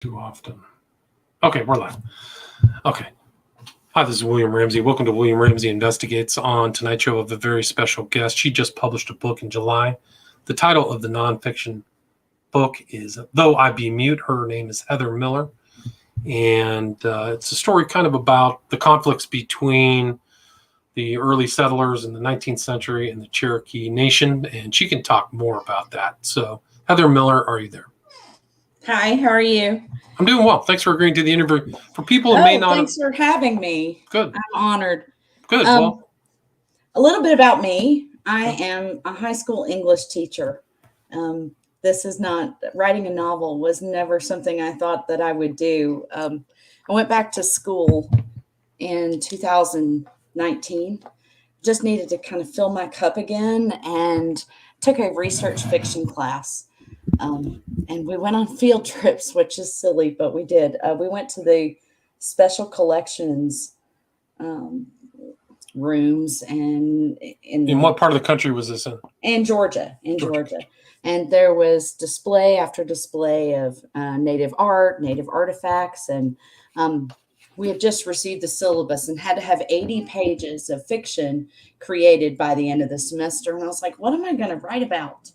Too often. Okay, we're live. Okay. Hi, this is William Ramsey. Welcome to William Ramsey Investigates. On tonight's show, of a very special guest. She just published a book in July. The title of the nonfiction book is Tho I Be Mute. Her name is Heather Miller. And it's a story kind of about the conflicts between the early settlers in the 19th century and the Cherokee Nation. And she can talk more about that. So, Heather Miller, are you there? Hi, how are you? I'm doing well. Thanks for agreeing to the interview. For people who may not thanks for having me. Good. I'm honored. Good. Well, a little bit about me. I am a high school English teacher. This is not writing a novel was never something I thought that I would do. I went back to school in 2019. Just needed to kind of fill my cup again and took a research fiction class. And we went on field trips, which is silly, but we did. We went to the special collections rooms, and in what part of the country was this in? In Georgia. And there was display after display of native art, native artifacts, and we had just received the syllabus and had to have 80 pages of fiction created by the end of the semester. And I was like, what am I going to write about?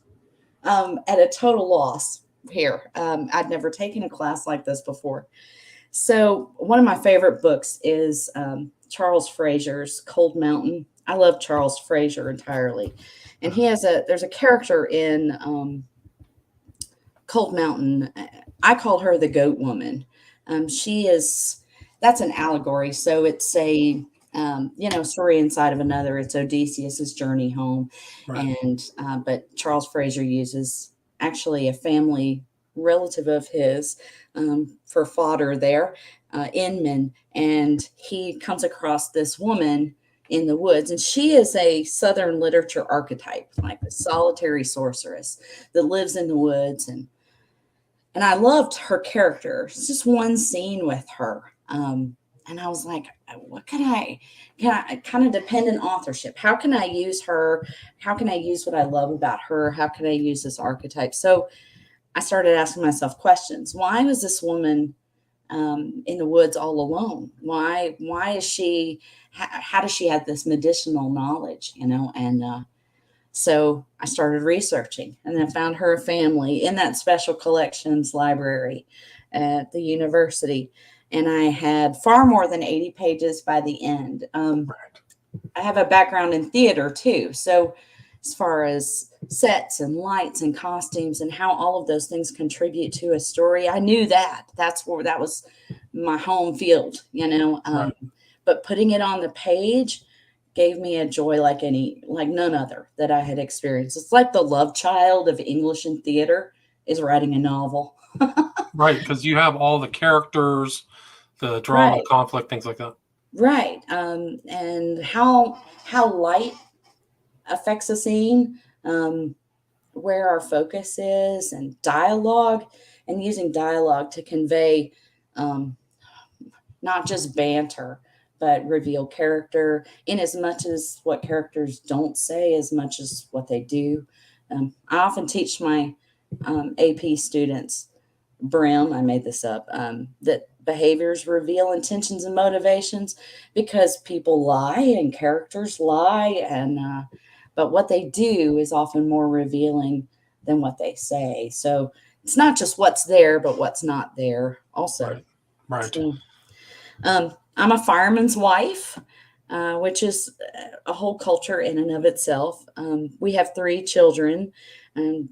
At a total loss here. I'd never taken a class like this before. So one of my favorite books is Charles Frazier's Cold Mountain. I love Charles Frazier entirely. And there's a character in Cold Mountain. I call her the Goat Woman. That's an allegory. So it's a story inside of another. It's Odysseus's journey home. Right. And but Charles Frazier uses actually a family relative of his for fodder there, Inman, and he comes across this woman in the woods, and she is a Southern literature archetype, like a solitary sorceress that lives in the woods, and I loved her character. It's just one scene with her. And I was like, what can I kind of dependent authorship? How can I use her? How can I use what I love about her? How can I use this archetype? So I started asking myself questions. Why was this woman in the woods all alone? Why is she, how does she have this medicinal knowledge, And so I started researching, and then found her family in that special collections library at the university. And I had far more than 80 pages by the end. I have a background in theater too. So as far as sets and lights and costumes and how all of those things contribute to a story, I knew that. That was my home field, Right. But putting it on the page gave me a joy like none other that I had experienced. It's like the love child of English and theater is writing a novel. Right, because you have all the characters, the drama, right. Conflict, things like that. Right. And how light affects a scene, where our focus is, and dialogue, and using dialogue to convey not just banter, but reveal character, in as much as what characters don't say as much as what they do. I often teach my AP students, Brim, I made this up, that behaviors reveal intentions and motivations, because people lie and characters lie, and but what they do is often more revealing than what they say. So it's not just what's there, but what's not there also. Right. So, I'm a fireman's wife, which is a whole culture in and of itself. We have 3 children, and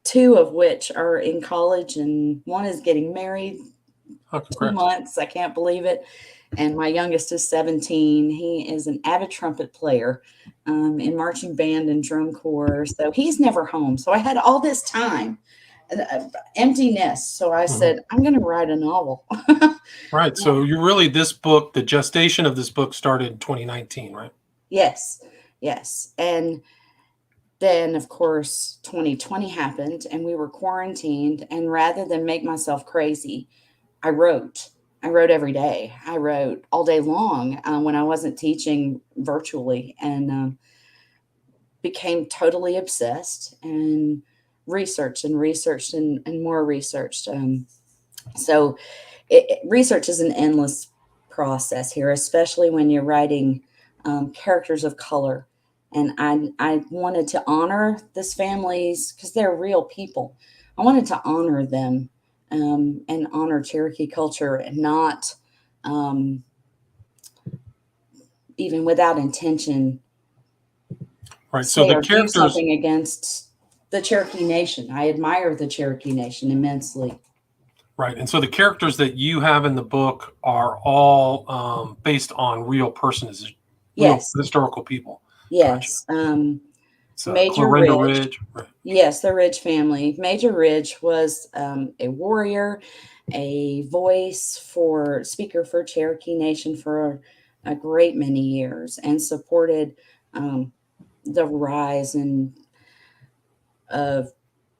2 of which are in college, and one is getting married. 2 months. I can't believe it. And my youngest is 17. He is an avid trumpet player in marching band and drum corps. So he's never home. So I had all this time, empty nest. So I said, I'm going to write a novel. Right. So this book, the gestation of this book started in 2019, right? Yes. And then, of course, 2020 happened, and we were quarantined. And rather than make myself crazy, I wrote every day. I wrote all day long when I wasn't teaching virtually, and became totally obsessed, and researched and more researched. So research is an endless process here, especially when you're writing characters of color. And I wanted to honor this families because they're real people. I wanted to honor them and honor Cherokee culture and not even without intention Right. So say the or do characters, something against the Cherokee Nation. I admire the Cherokee Nation immensely. right. And so the characters that you have in the book are all based on real persons, real Yes, historical people. Gotcha. yes. So Major Clorinda Ridge. Ridge. Right. Yes, the Ridge family. Major Ridge was a warrior, a voice for speaker for Cherokee Nation for a great many years, and supported um, the rise of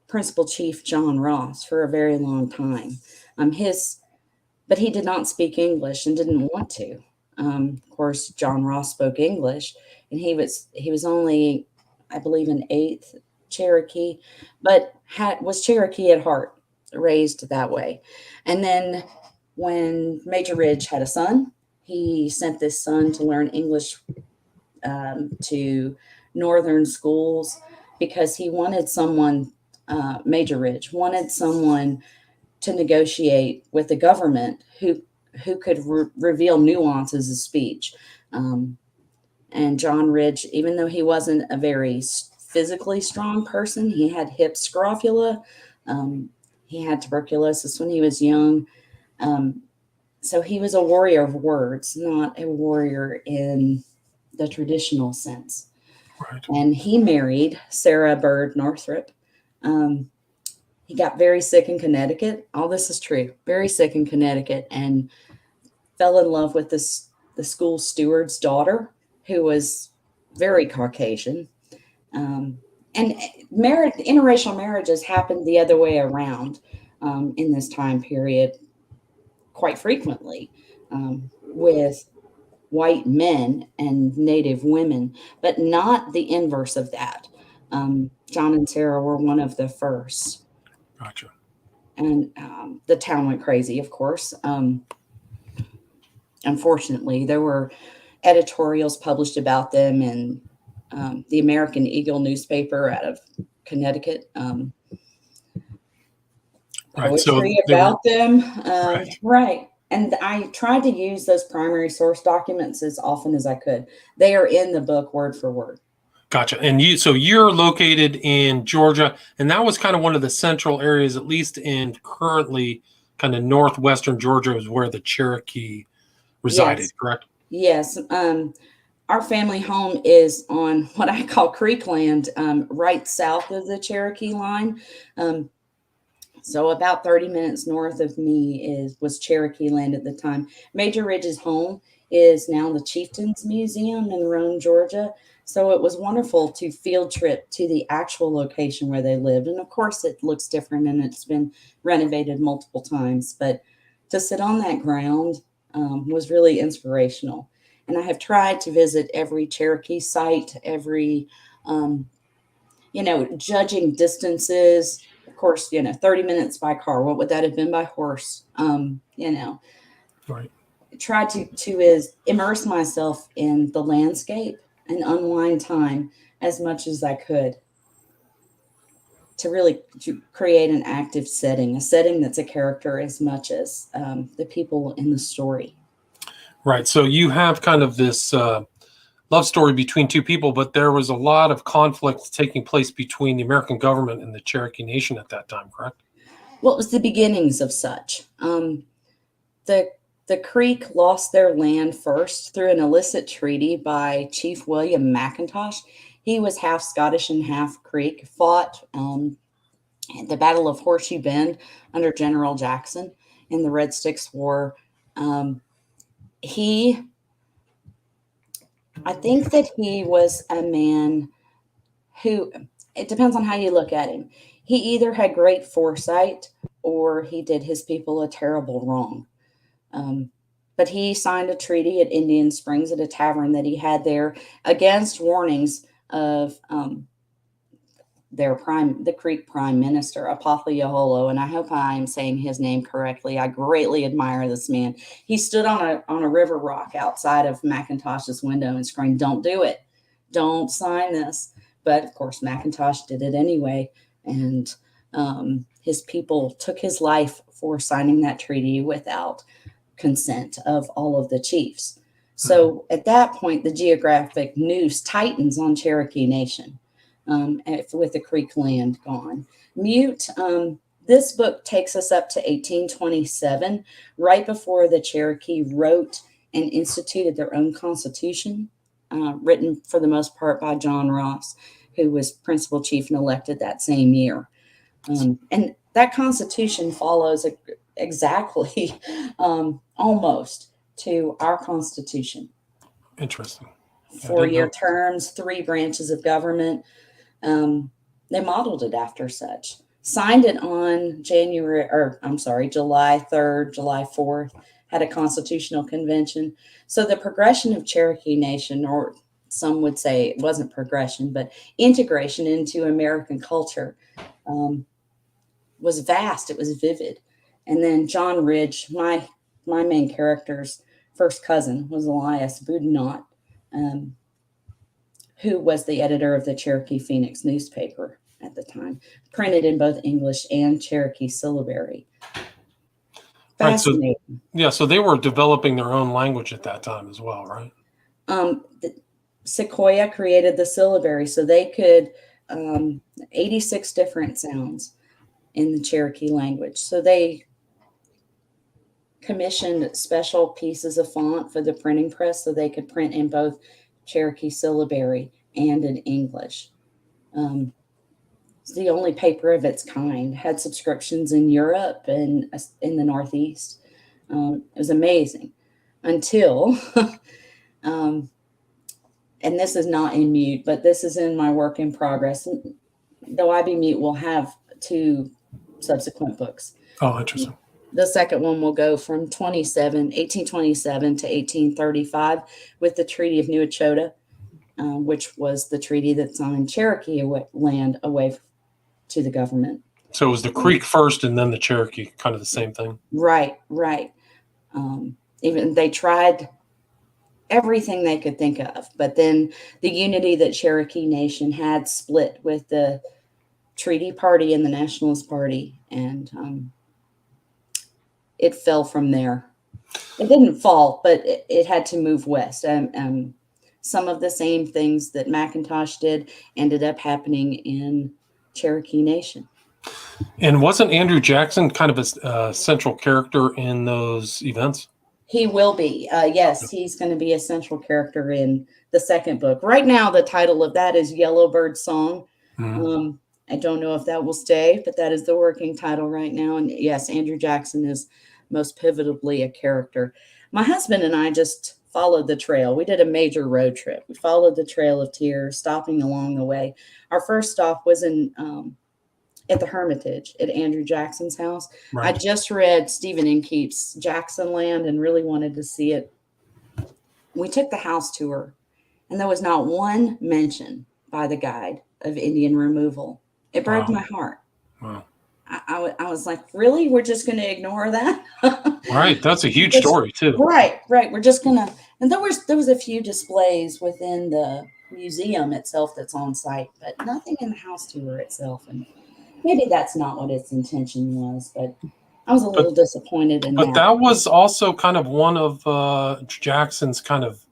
Principal Chief John Ross for a very long time. His but he did not speak English and didn't want to. Of course, John Ross spoke English, and he was only, I believe, an eighth Cherokee, but was Cherokee at heart, raised that way. And then when Major Ridge had a son, he sent this son to learn English to northern schools because he wanted someone. Major Ridge wanted someone to negotiate with the government who could reveal nuances of speech. Um, and John Ridge, even though he wasn't a very physically strong person, he had hip scrofula. He had tuberculosis when he was young. Um, so he was a warrior of words, not a warrior in the traditional sense. Right. And he married Sarah Bird Northrop. Um, he got very sick in Connecticut. All this is true. Very sick in Connecticut and fell in love with the school steward's daughter, who was very Caucasian. Um, and interracial marriages happened the other way around in this time period quite frequently with white men and Native women, but not the inverse of that. John and Sarah were one of the first. Gotcha. And the town went crazy, of course. Unfortunately, there were editorials published about them in the American Eagle newspaper out of Connecticut. Right. So Poetry they were about them. right. Right. And I tried to use those primary source documents as often as I could. They are in the book word for word. Gotcha. And you're located in Georgia, and that was kind of one of the central areas, at least in currently kind of northwestern Georgia, is where the Cherokee resided, Yes. correct? Yes. Our family home is on what I call Creek Land, right south of the Cherokee line. Um, So about 30 minutes north of me was Cherokee Land at the time. Major Ridge's home is now the Chieftains Museum in Rome, Georgia. So it was wonderful to field trip to the actual location where they lived. And of course it looks different and it's been renovated multiple times, but to sit on that ground was really inspirational. And I have tried to visit every Cherokee site, every um, judging distances. Of course, 30 minutes by car. What would that have been by horse? Right. Try to is immerse myself in the landscape and unwind time as much as I could to really to create an active setting, a setting that's a character as much as the people in the story. Right. So you have kind of this love story between two people, but there was a lot of conflict taking place between the American government and the Cherokee Nation at that time, correct? Well, it was the beginnings of such. The the Creek lost their land first through an illicit treaty by Chief William McIntosh. He was half Scottish and half Creek, fought at the Battle of Horseshoe Bend under General Jackson in the Red Sticks War. Um, he, I think that he was a man who, it depends on how you look at him. He either had great foresight or he did his people a terrible wrong. Um, but he signed a treaty at Indian Springs at a tavern that he had there against warnings of the Creek Prime Minister, Apothiaholo, and I hope I am saying his name correctly. I greatly admire this man. He stood on a river rock outside of McIntosh's window and screamed, "Don't do it. Don't sign this." But of course, McIntosh did it anyway. And his people took his life for signing that treaty without consent of all of the chiefs. So at that point, the geographic noose tightens on Cherokee Nation with the Creek land gone. Mute, this book takes us up to 1827, right before the Cherokee wrote and instituted their own constitution, written for the most part by John Ross, who was principal chief and elected that same year. And that constitution follows exactly, almost, to our Constitution. Interesting. 4-year terms, 3 branches of government. They modeled it after such. Signed it on July 3rd, July 4th, had a constitutional convention. So the progression of Cherokee Nation, or some would say it wasn't progression, but integration into American culture, was vast. It was vivid. And then John Ridge, my main character's first cousin, was Elias Boudinot, who was the editor of the Cherokee Phoenix newspaper at the time, printed in both English and Cherokee syllabary. Fascinating. Right, so they were developing their own language at that time as well, right? Sequoia created the syllabary, so they could 86 different sounds in the Cherokee language. So they commissioned special pieces of font for the printing press so they could print in both Cherokee syllabary and in English. It's the only paper of its kind. Had subscriptions in Europe and in the Northeast. It was amazing until, and this is not in Mute, but this is in my work in progress. Though I Be Mute will have 2 subsequent books. Oh, interesting. The second one will go from 1827 to 1835 with the Treaty of New Echota, which was the treaty that signed Cherokee land away to the government. So it was the Creek first and then the Cherokee, kind of the same thing. Right. Even they tried everything they could think of, but then the unity that Cherokee Nation had split with the Treaty Party and the Nationalist Party, and it fell from there. It didn't fall, but it had to move west. Some of the same things that McIntosh did ended up happening in Cherokee Nation. And wasn't Andrew Jackson kind of a central character in those events? He will be. Yes, he's going to be a central character in the second book. Right now, the title of that is Yellowbird Song. Mm-hmm. I don't know if that will stay, but that is the working title right now. And yes, Andrew Jackson is most pivotably a character. My husband and I just followed the trail. We did a major road trip. We followed the Trail of Tears, stopping along the way. Our first stop was at the Hermitage at Andrew Jackson's house. Right. I just read Stephen Inkeep's Jackson Land and really wanted to see it. We took the house tour, and there was not one mention by the guide of Indian removal. It broke my heart. Wow. I was like, really? We're just going to ignore that? Right. That's a huge story, too. Right. We're just going to. And there was a few displays within the museum itself that's on site, but nothing in the house tour itself. And maybe that's not what its intention was, but I was a little disappointed in that. But that was also kind of one of Jackson's kind of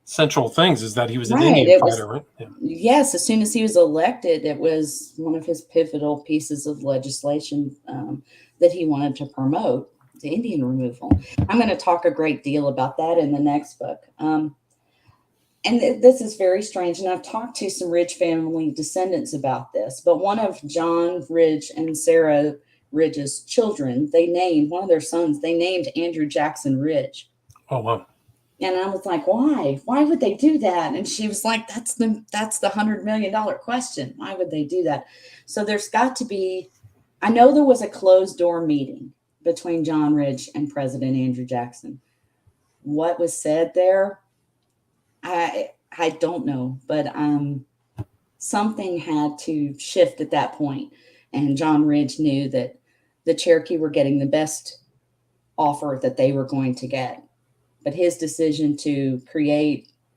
central things, is that he was an Indian fighter, right? Yeah. Yes, as soon as he was elected, it was one of his pivotal pieces of legislation that he wanted to promote, the Indian removal. I'm going to talk a great deal about that in the next book. And this is very strange, and I've talked to some Ridge family descendants about this, but one of John Ridge and Sarah Ridge's children, one of their sons, they named Andrew Jackson Ridge. Oh, wow. And I was like, why? Why would they do that? And she was like, that's the $100 million question. Why would they do that? So there's got to be, I know there was a closed door meeting between John Ridge and President Andrew Jackson. What was said there? I don't know, but something had to shift at that point, and John Ridge knew that the Cherokee were getting the best offer that they were going to get. But his decision to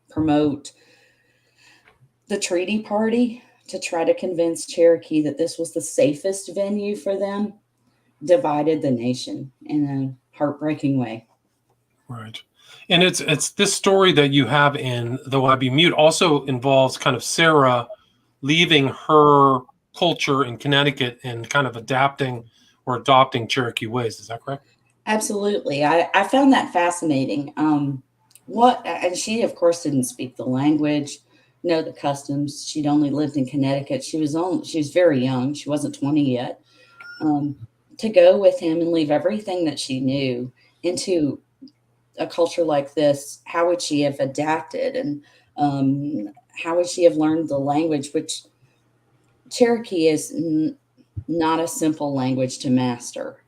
promote the treaty party to try to convince Cherokee that this was the safest venue for them divided the nation in a heartbreaking way. Right. And it's this story that you have in Tho I Be Mute also involves kind of Sarah leaving her culture in Connecticut and kind of adapting or adopting Cherokee ways. Is that correct? Absolutely. I found that fascinating. And she, of course, didn't speak the language, know the customs. She'd only lived in Connecticut. She was very young. She wasn't 20 yet. To go with him and leave everything that she knew into a culture like this, how would she have adapted? And how would she have learned the language, which Cherokee is not a simple language to master.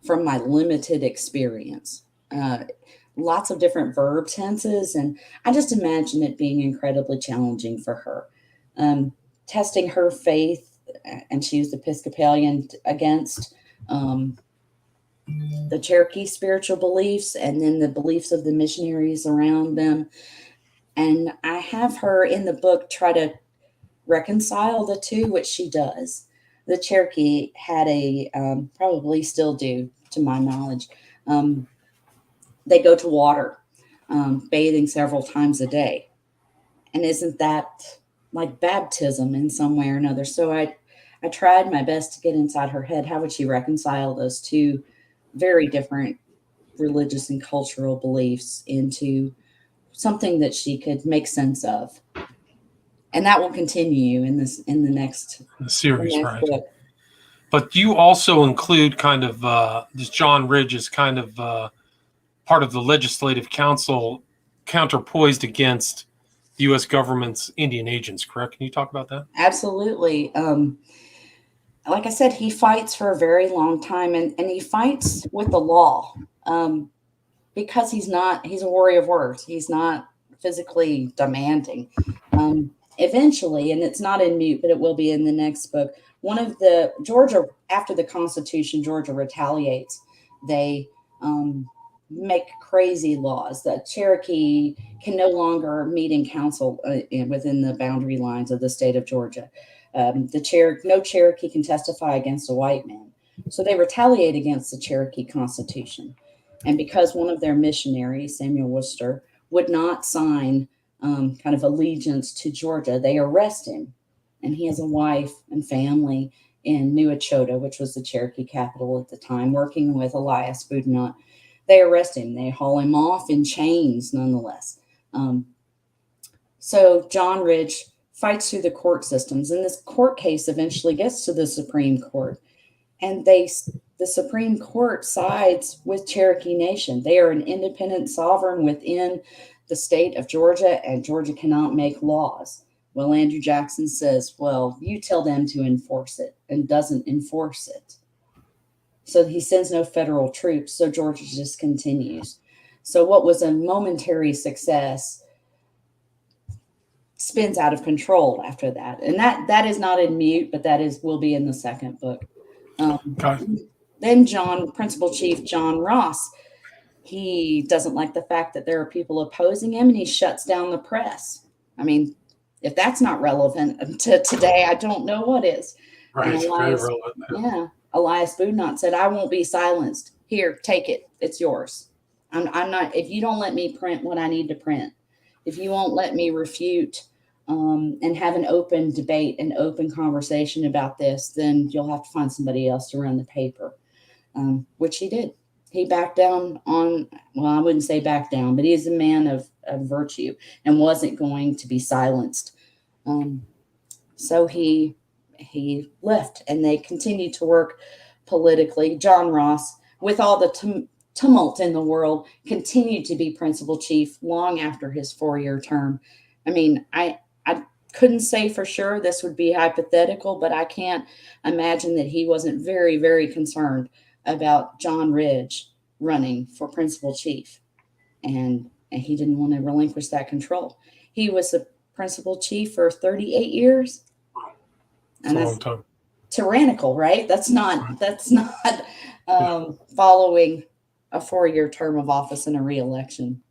From my limited experience, lots of different verb tenses, and I just imagine it being incredibly challenging for her. Testing her faith, and she was Episcopalian, against the Cherokee spiritual beliefs and then the beliefs of the missionaries around them. And I have her in the book try to reconcile the two, which she does. The Cherokee had probably still do, to my knowledge. They go to water, bathing several times a day. And isn't that like baptism in some way or another? So I tried my best to get inside her head. How would she reconcile those two very different religious and cultural beliefs into something that she could make sense of? And that will continue in the next series, right? Book. But you also include kind of this John Ridge is kind of part of the legislative council counterpoised against the U.S. government's Indian agents, correct? Can you talk about that? Absolutely. Like I said, he fights for a very long time, and he fights with the law because he's a warrior of words. He's not physically demanding. Eventually, and it's not in Mute, but it will be in the next book, Georgia, after the Constitution, Georgia retaliates. They make crazy laws that Cherokee can no longer meet in council within the boundary lines of the state of Georgia. No Cherokee can testify against a white man. So they retaliate against the Cherokee Constitution. And because one of their missionaries, Samuel Worcester, would not sign kind of allegiance to Georgia, they arrest him. And he has a wife and family in New Echota, which was the Cherokee capital at the time, working with Elias Boudinot. They arrest him. They haul him off in chains, nonetheless. So John Ridge fights through the court systems, and this court case eventually gets to the Supreme Court. And the Supreme Court sides with Cherokee Nation. They are an independent sovereign within the state of Georgia, and Georgia cannot make laws. Well, Andrew Jackson says, well, you tell them to enforce it, and doesn't enforce it. So he sends no federal troops, so Georgia just continues. So what was a momentary success spins out of control after that. And that is not in Mute, but will be in the second book. Then Principal Chief John Ross, he doesn't like the fact that there are people opposing him, and he shuts down the press. I mean, if that's not relevant to today, I don't know what is. Right, it's very relevant. Yeah. Elias Boudinot said, I won't be silenced. Here, take it. It's yours. I'm not, if you don't let me print what I need to print, if you won't let me refute and have an open debate and open conversation about this, then you'll have to find somebody else to run the paper, which he did. He backed down I wouldn't say back down, but he's a man of virtue and wasn't going to be silenced. So he left, and they continued to work politically. John Ross, with all the tumult in the world, continued to be principal chief long after his 4-year term. I mean, I couldn't say for sure, this would be hypothetical, but I can't imagine that he wasn't very, very concerned about John Ridge running for principal chief. And he didn't want to relinquish that control. He was principal chief for 38 years. It's a long time. Tyrannical, right? That's not following a 4-year term of office and a re-election.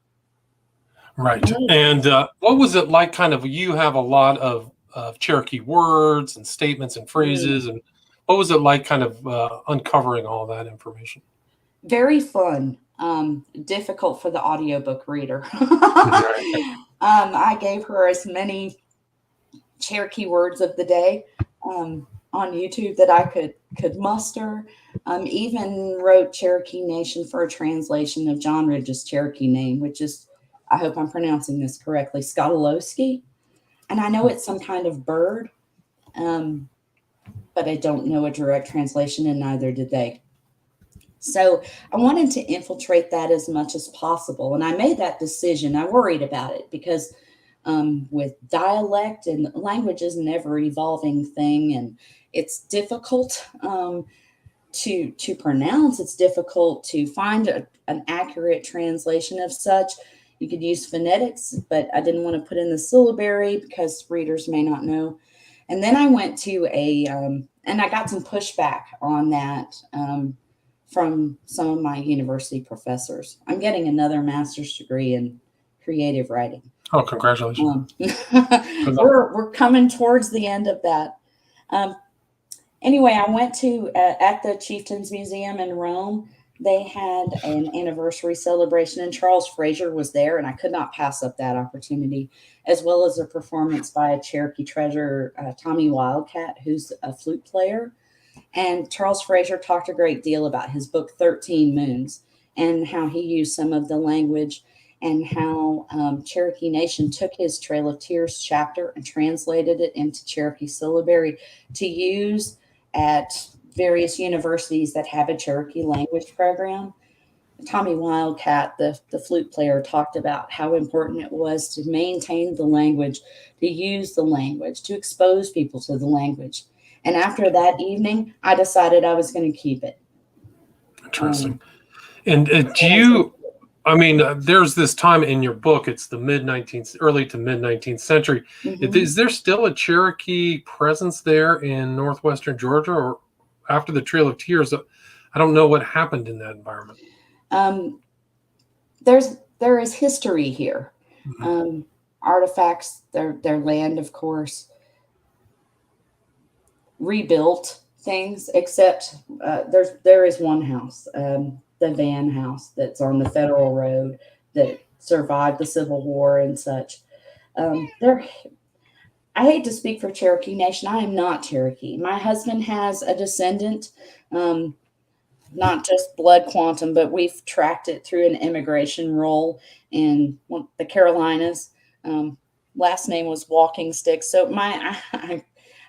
Right. And what was it like? Kind of, you have a lot of Cherokee words and statements and phrases, and what was it like kind of uncovering all that information? Very fun. Difficult for the audiobook reader. I gave her as many Cherokee words of the day on YouTube that I could muster. Even wrote Cherokee Nation for a translation of John Ridge's Cherokee name, which is, I hope I'm pronouncing this correctly, Skotalowski. And I know it's some kind of bird, but I don't know a direct translation, and neither did they. So I wanted to infiltrate that as much as possible. And I made that decision. I worried about it because with dialect and language is an ever evolving thing, and it's difficult to pronounce. It's difficult to find an accurate translation of such. You could use phonetics, but I didn't want to put in the syllabary because readers may not know. And then I went to and I got some pushback on that from some of my university professors. I'm getting another master's degree in creative writing. Oh, congratulations. We're coming towards the end of that. Anyway, I went to, at the Chieftains Museum in Rome, they had an anniversary celebration, and Charles Frazier was there, and I could not pass up that opportunity, as well as a performance by a Cherokee treasure, Tommy Wildcat, who's a flute player. And Charles Frazier talked a great deal about his book, 13 Moons, and how he used some of the language, and how Cherokee Nation took his Trail of Tears chapter and translated it into Cherokee syllabary to use at various universities that have a Cherokee language program. Tommy Wildcat, the flute player, talked about how important it was to maintain the language, to use the language, to expose people to the language. And after that evening, I decided I was going to keep it. Interesting. And do you, I mean, there's this time in your book, it's the early to mid 19th century. Mm-hmm. Is there still a Cherokee presence there in northwestern Georgia, or after the Trail of Tears? I don't know what happened in that environment. There is history here. Mm-hmm. Artifacts, their land, of course, rebuilt things, except there is one house, the Van House, that's on the Federal Road that survived the Civil War and such. I hate to speak for Cherokee Nation. I am not Cherokee. My husband has a descendant, not just blood quantum, but we've tracked it through an immigration roll in the Carolinas. Last name was Walking Stick. So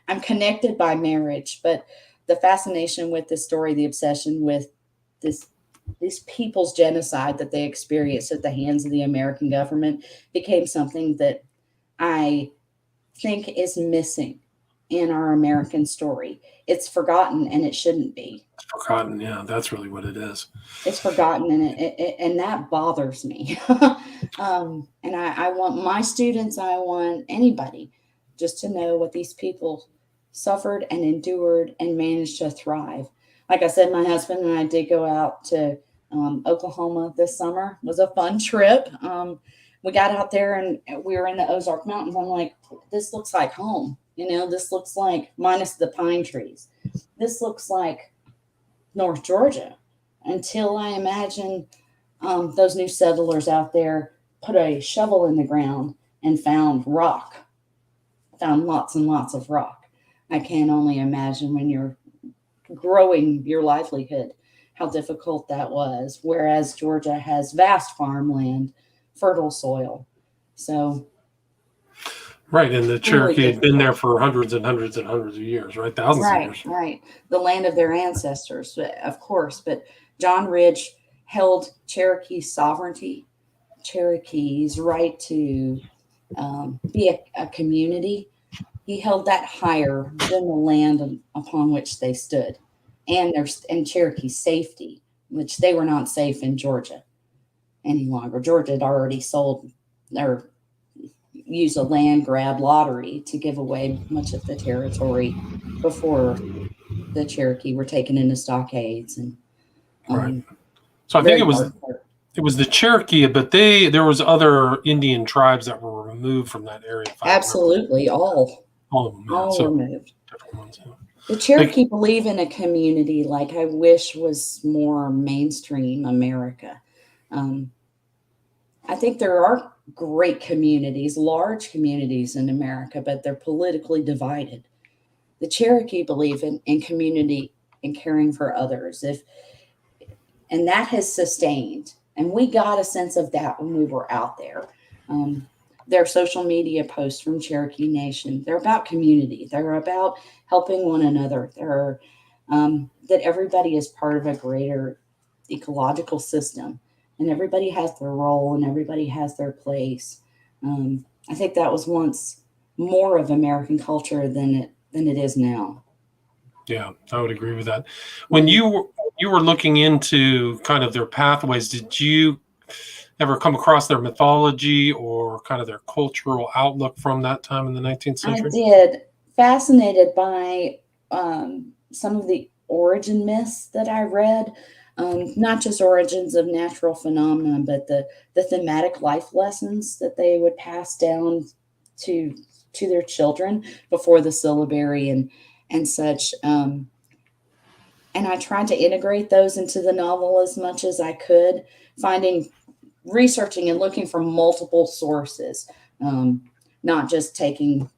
I'm connected by marriage, but the fascination with this story, the obsession with these people's genocide that they experienced at the hands of the American government became something that I think is missing in our American story. It's forgotten, and it shouldn't be. It's forgotten, yeah, that's really what it is. It's forgotten, and that bothers me. And I want my students, I want anybody just to know what these people suffered and endured and managed to thrive. Like I said, my husband and I did go out to Oklahoma this summer. It was a fun trip. We got out there and we were in the Ozark Mountains. I'm like, this looks like home. You know, this looks like, minus the pine trees, this looks like North Georgia, until I imagine those new settlers out there put a shovel in the ground and found rock, found lots and lots of rock. I can only imagine when you're growing your livelihood, how difficult that was. Whereas Georgia has vast farmland, fertile soil. So. Right. And the Cherokee had been there for hundreds and hundreds and hundreds of years, right? Thousands of years. Right. The land of their ancestors, of course. But John Ridge held Cherokee sovereignty, Cherokee's right to be a community. He held that higher than the land upon which they stood, and Cherokee's safety, which they were not safe in Georgia any longer. Georgia had already sold, or use a land grab lottery to give away much of the territory before the Cherokee were taken into stockades. And Right. So I think very dark part. it was the Cherokee, but there was other Indian tribes that were removed from that area. If I remember. Absolutely, all All of them. Yeah. all So removed. different ones. Yeah. The Cherokee believe in a community like I wish was more mainstream America. I think there are great communities, large communities in America, but they're politically divided. The Cherokee believe in community and caring for others. And that has sustained. And we got a sense of that when we were out there. Their social media posts from Cherokee Nation, they're about community. They're about helping one another. They're that everybody is part of a greater ecological system, and everybody has their role and everybody has their place. I think that was once more of American culture than it is now. Yeah, I would agree with that. When you were looking into kind of their pathways, did you ever come across their mythology or kind of their cultural outlook from that time in the 19th century? I did. Fascinated by some of the origin myths that I read, not just origins of natural phenomena, but the thematic life lessons that they would pass down to their children before the syllabary and such. And I tried to integrate those into the novel as much as I could, researching and looking for multiple sources, not just taking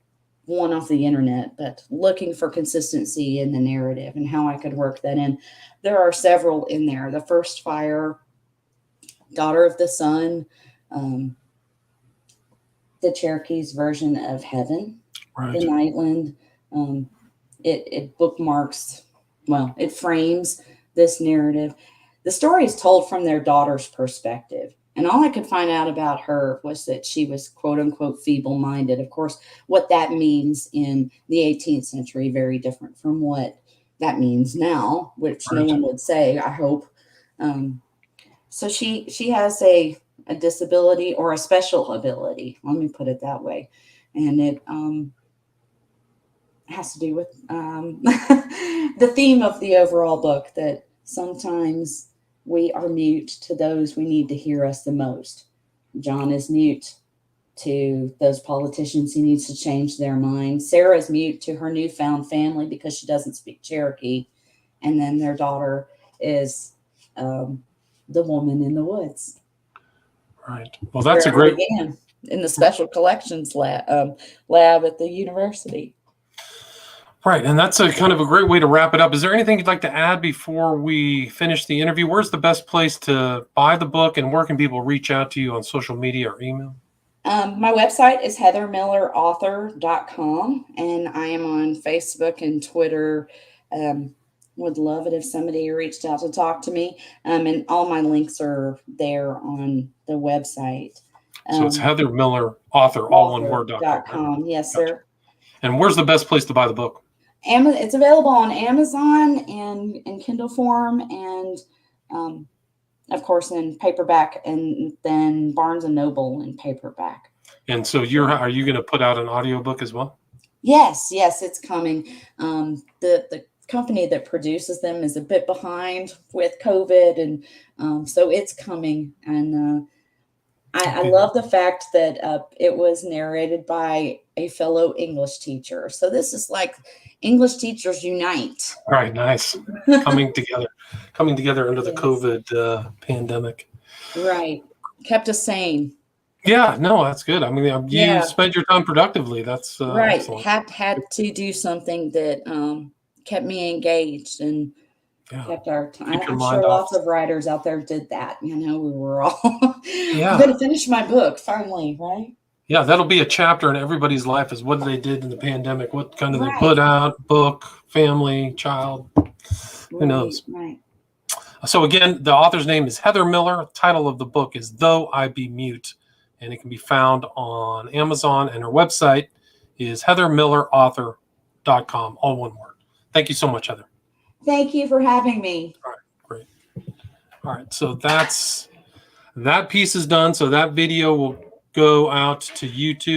one off the internet, but looking for consistency in the narrative and how I could work that in. There are several in there. The First Fire, Daughter of the Sun, the Cherokee's version of Heaven, Right. the Nightland. It bookmarks, it frames this narrative. The story is told from their daughter's perspective. And all I could find out about her was that she was, quote unquote, feeble minded. Of course, what that means in the 18th century, very different from what that means now, which no one would say, I hope. So she has a disability or a special ability. Let me put it that way. And it has to do with the theme of the overall book, that sometimes we are mute to those we need to hear us the most. John is mute to those politicians he needs to change their mind. Sarah's mute to her newfound family because she doesn't speak Cherokee. And then their daughter is the woman in the woods. Right. Well, that's a great... began, in the special collections lab at the university. Right, and that's a kind of a great way to wrap it up. Is there anything you'd like to add before we finish the interview? Where's the best place to buy the book, and where can people reach out to you on social media or email? My website is heathermillerauthor.com, and I am on Facebook and Twitter. Would love it if somebody reached out to talk to me. And all my links are there on the website. So it's Heather Miller Author, all one word.com. Yes, Gotcha. sir. And where's the best place to buy the book? It's available on Amazon and in Kindle form, and of course in paperback, and then Barnes and Noble in paperback. And so are you going to put out an audiobook as well? Yes, it's coming. The company that produces them is a bit behind with COVID, and so it's coming. And I love the fact that it was narrated by a fellow English teacher. So this is like English teachers unite. Right, nice. Coming together under the COVID pandemic. Right. Kept us sane. Yeah, no, that's good. I mean, you spent your time productively. That's right. Excellent. Had to do something that kept me engaged and kept our time. I'm sure lots of writers out there did that. We were all I'm going to finish my book finally, right? Yeah, that'll be a chapter in everybody's life, is what they did in the pandemic. What kind of they put out, book, family, child, who knows? Right. So again, the author's name is Heather Miller. Title of the book is Tho I Be Mute, and it can be found on Amazon, and her website is heathermillerauthor.com, all one word. Thank you so much, Heather. Thank you for having me. All right, great. All right, so that piece is done. So that video will go out to YouTube.